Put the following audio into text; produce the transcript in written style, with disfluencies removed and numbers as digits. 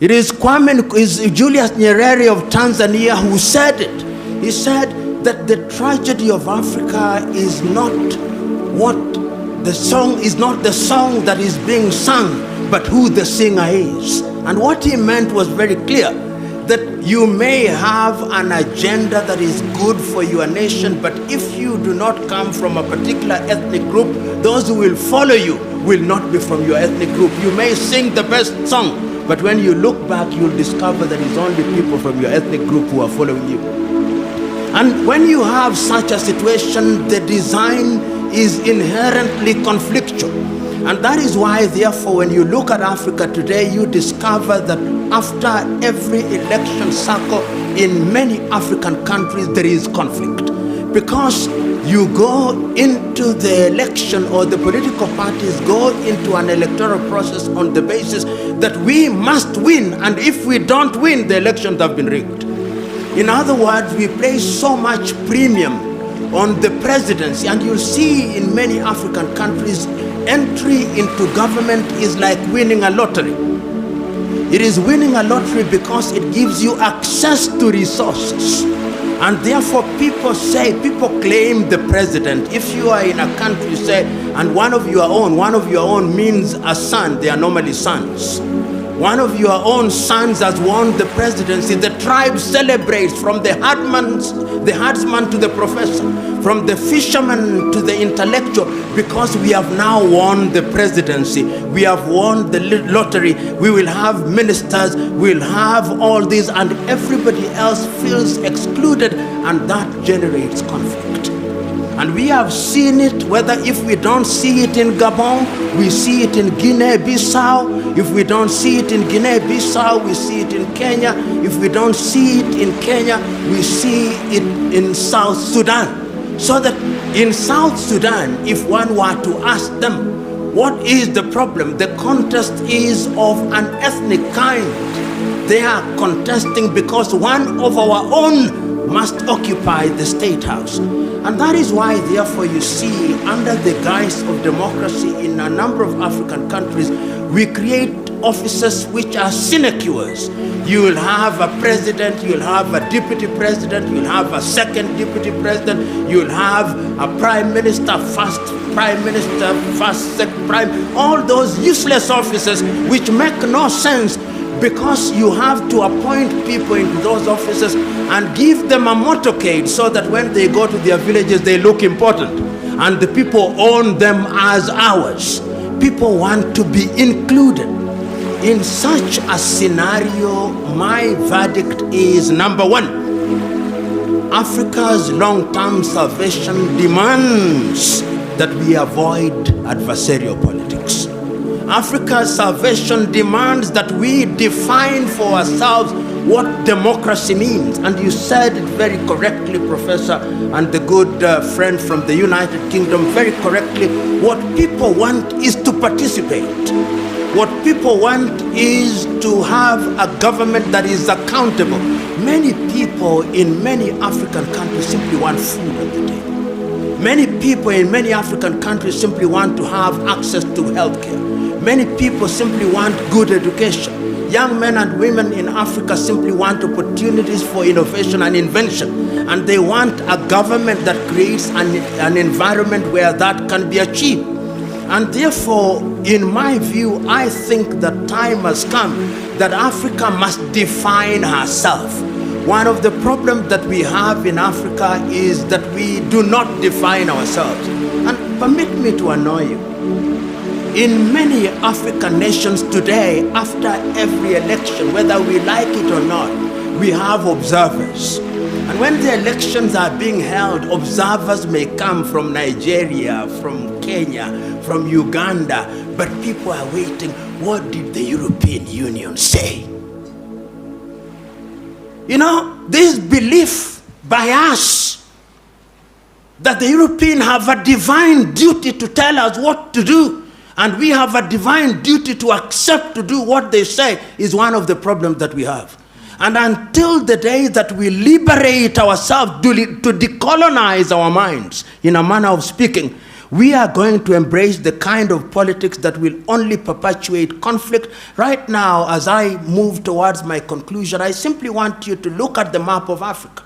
It is Julius Nyerere of Tanzania who said it. He said that the tragedy of Africa is not the song that is being sung, but who the singer is. And what he meant was very clear, that you may have an agenda that is good for your nation, but if you do not come from a particular ethnic group, those who will follow you will not be from your ethnic group. You may sing the best song, but when you look back, you'll discover that it's only people from your ethnic group who are following you. And when you have such a situation, the design is inherently conflictual. And that is why, therefore, when you look at Africa today, you discover that after every election cycle in many African countries, there is conflict. Because you go into the election, or the political parties go into an electoral process on the basis that we must win, and if we don't win, the elections have been rigged. In other words, we place so much premium on the presidency, and you'll see in many African countries, entry into government is like winning a lottery. It is winning a lottery because it gives you access to resources. And therefore people claim the president. If you are in a country, say, and one of your own means a son, they are normally sons. One of your own sons has won the presidency. The tribe celebrates, from the herdsman to the professor, from the fisherman to the intellectual, because we have now won the presidency. We have won the lottery. We will have ministers, we'll have all this, and everybody else feels excluded, and that generates conflict. And we have seen it, whether if we don't see it in Gabon, we see it in Guinea-Bissau. If we don't see it in Guinea-Bissau, we see it in Kenya. If we don't see it in Kenya, we see it in South Sudan. So that in South Sudan, if one were to ask them, what is the problem? The contest is of an ethnic kind. They are contesting because one of our own must occupy the state house. And that is why, therefore, you see, under the guise of democracy in a number of African countries, we create offices which are sinecures. You will have a president, you will have a deputy president, you will have a second deputy president, you will have a prime minister, first prime minister, first second prime, all those useless offices which make no sense, because you have to appoint people into those offices and give them a motorcade so that when they go to their villages, they look important. And the people own them as ours. People want to be included. In such a scenario, my verdict is, number one, Africa's long-term salvation demands that we avoid adversarial politics. Africa's salvation demands that we define for ourselves what democracy means. And you said it very correctly, Professor, and the good friend from the United Kingdom, very correctly. What people want is to participate. What people want is to have a government that is accountable. Many people in many African countries simply want food on the table. Many people in many African countries simply want to have access to healthcare. Many people simply want good education. Young men and women in Africa simply want opportunities for innovation and invention. And they want a government that creates an environment where that can be achieved. And therefore, in my view, I think that time has come that Africa must define herself. One of the problems that we have in Africa is that we do not define ourselves. And permit me to annoy you. In many African nations today, after every election, whether we like it or not, we have observers. And when the elections are being held, observers may come from Nigeria, from Kenya, from Uganda, but people are waiting. What did the European Union say? You know, this belief by us that the Europeans have a divine duty to tell us what to do, and we have a divine duty to accept to do what they say, is one of the problems that we have. And until the day that we liberate ourselves to decolonize our minds, in a manner of speaking, We are going to embrace the kind of politics that will only perpetuate conflict. Right now, as I move towards my conclusion, I simply want you to look at the map of Africa.